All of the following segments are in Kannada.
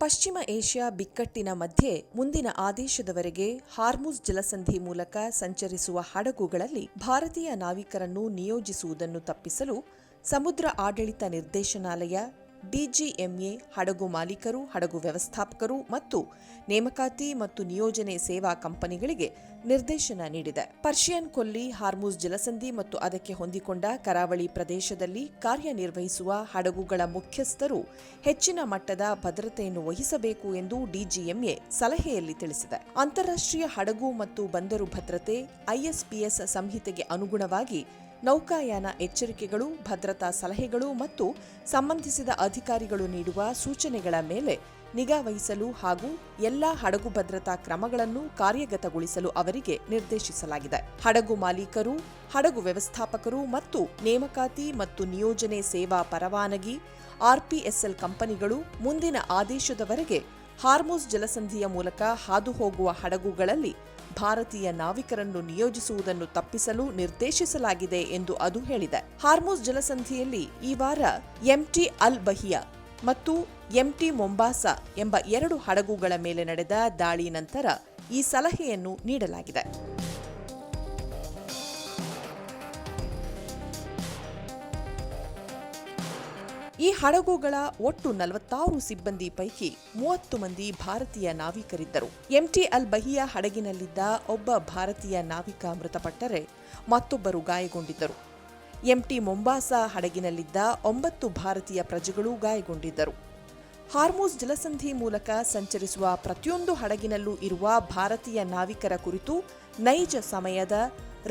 ಪಶ್ಚಿಮ ಏಷ್ಯಾ ಬಿಕ್ಕಟ್ಟಿನ ಮಧ್ಯೆ ಮುಂದಿನ ಆದೇಶದವರೆಗೆ ಹಾರ್ಮುಜ್ ಜಲಸಂಧಿ ಮೂಲಕ ಸಂಚರಿಸುವ ಹಡಗುಗಳಲ್ಲಿ ಭಾರತೀಯ ನಾವಿಕರನ್ನು ನಿಯೋಜಿಸುವುದನ್ನು ತಪ್ಪಿಸಲು ಸಮುದ್ರ ಆಡಳಿತ ನಿರ್ದೇಶನಾಲಯ ಡಿಜಿಎಂಎ ಹಡಗು ಮಾಲೀಕರು, ಹಡಗು ವ್ಯವಸ್ಥಾಪಕರು ಮತ್ತು ನೇಮಕಾತಿ ಮತ್ತು ನಿಯೋಜನೆ ಸೇವಾ ಕಂಪನಿಗಳಿಗೆ ನಿರ್ದೇಶನ ನೀಡಿದೆ. ಪರ್ಷಿಯನ್ ಕೊಲ್ಲಿ, ಹಾರ್ಮುಜ್ ಜಲಸಂಧಿ ಮತ್ತು ಅದಕ್ಕೆ ಹೊಂದಿಕೊಂಡ ಕರಾವಳಿ ಪ್ರದೇಶದಲ್ಲಿ ಕಾರ್ಯನಿರ್ವಹಿಸುವ ಹಡಗುಗಳ ಮುಖ್ಯಸ್ಥರು ಹೆಚ್ಚಿನ ಮಟ್ಟದ ಭದ್ರತೆಯನ್ನು ವಹಿಸಬೇಕು ಎಂದು ಡಿಜಿಎಂಎ ಸಲಹೆಯಲ್ಲಿ ತಿಳಿಸಿದೆ. ಅಂತಾರಾಷ್ಟ್ರೀಯ ಹಡಗು ಮತ್ತು ಬಂದರು ಭದ್ರತೆ ಐಎಸ್ಪಿಎಸ್ ಸಂಹಿತೆಗೆ ಅನುಗುಣವಾಗಿ ನೌಕಾಯಾನ ಎಚ್ಚರಿಕೆಗಳು, ಭದ್ರತಾ ಸಲಹೆಗಳು ಮತ್ತು ಸಂಬಂಧಿಸಿದ ಅಧಿಕಾರಿಗಳು ನೀಡುವ ಸೂಚನೆಗಳ ಮೇಲೆ ನಿಗಾ ವಹಿಸಲು ಹಾಗೂ ಎಲ್ಲಾ ಹಡಗು ಭದ್ರತಾ ಕ್ರಮಗಳನ್ನು ಕಾರ್ಯಗತಗೊಳಿಸಲು ಅವರಿಗೆ ನಿರ್ದೇಶಿಸಲಾಗಿದೆ. ಹಡಗು ಮಾಲೀಕರು, ಹಡಗು ವ್ಯವಸ್ಥಾಪಕರು ಮತ್ತು ನೇಮಕಾತಿ ಮತ್ತು ನಿಯೋಜನೆ ಸೇವಾ ಪರವಾನಗಿ ಆರ್ಪಿಎಸ್ಎಲ್ ಕಂಪನಿಗಳು ಮುಂದಿನ ಆದೇಶದವರೆಗೆ ಹಾರ್ಮುಜ್ ಜಲಸಂಧಿಯ ಮೂಲಕ ಹಾದುಹೋಗುವ ಹಡಗುಗಳಲ್ಲಿ ಭಾರತೀಯ ನಾವಿಕರನ್ನು ನಿಯೋಜಿಸುವುದನ್ನು ತಪ್ಪಿಸಲು ನಿರ್ದೇಶಿಸಲಾಗಿದೆ ಎಂದು ಅದು ಹೇಳಿದೆ. ಹಾರ್ಮುಜ್ ಜಲಸಂಧಿಯಲ್ಲಿ ಈ ವಾರ ಎಂಟಿ ಅಲ್ ಬಹಿಯಾ ಮತ್ತು ಎಂಟಿ ಮೊಂಬಾಸಾ ಎಂಬ 2 ಹಡಗುಗಳ ಮೇಲೆ ನಡೆದ ದಾಳಿ ನಂತರ ಈ ಸಲಹೆಯನ್ನು ನೀಡಲಾಗಿದೆ. ಈ ಹಡಗುಗಳ ಒಟ್ಟು 46 ಸಿಬ್ಬಂದಿ ಪೈಕಿ 30 ಮಂದಿ ಭಾರತೀಯ ನಾವಿಕರಿದ್ದರು. ಎಂಟಿ ಅಲ್ ಬಹಿಯಾ ಹಡಗಿನಲ್ಲಿದ್ದ ಒಬ್ಬ ಭಾರತೀಯ ನಾವಿಕ ಮೃತಪಟ್ಟರೆ ಮತ್ತೊಬ್ಬರು ಗಾಯಗೊಂಡಿದ್ದರು. ಎಂಟಿ ಮೊಂಬಾಸಾ ಹಡಗಿನಲ್ಲಿದ್ದ 9 ಭಾರತೀಯ ಪ್ರಜೆಗಳು ಗಾಯಗೊಂಡಿದ್ದರು. ಹಾರ್ಮುಜ್ ಜಲಸಂಧಿ ಮೂಲಕ ಸಂಚರಿಸುವ ಪ್ರತಿಯೊಂದು ಹಡಗಿನಲ್ಲೂ ಇರುವ ಭಾರತೀಯ ನಾವಿಕರ ಕುರಿತು ನೈಜ ಸಮಯದ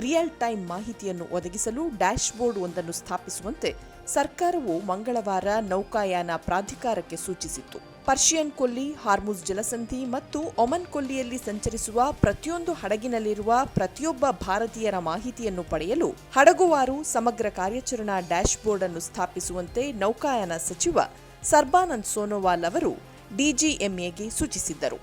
ರಿಯಲ್ ಟೈಮ್ ಮಾಹಿತಿಯನ್ನು ಒದಗಿಸಲು ಡ್ಯಾಶ್ಬೋರ್ಡ್ ಒಂದನ್ನು ಸ್ಥಾಪಿಸುವಂತೆ ಸರ್ಕಾರವು ಮಂಗಳವಾರ ನೌಕಾಯಾನ ಪ್ರಾಧಿಕಾರಕ್ಕೆ ಸೂಚಿಸಿತ್ತು. ಪರ್ಷಿಯನ್ ಕೊಲ್ಲಿ, ಹಾರ್ಮುಜ್ ಜಲಸಂಧಿ ಮತ್ತು ಒಮನ್ ಕೊಲ್ಲಿಯಲ್ಲಿ ಸಂಚರಿಸುವ ಪ್ರತಿಯೊಂದು ಹಡಗಿನಲ್ಲಿರುವ ಪ್ರತಿಯೊಬ್ಬ ಭಾರತೀಯರ ಮಾಹಿತಿಯನ್ನು ಪಡೆಯಲು ಹಡಗುವಾರು ಸಮಗ್ರ ಕಾರ್ಯಾಚರಣಾ ಡ್ಯಾಶ್ಬೋರ್ಡ್ ಅನ್ನು ಸ್ಥಾಪಿಸುವಂತೆ ನೌಕಾಯಾನ ಸಚಿವ ಸರ್ಬಾನಂದ್ ಸೋನೋವಾಲ್ ಅವರು ಡಿಜಿಎಂಎಗೆ ಸೂಚಿಸಿದ್ದರು.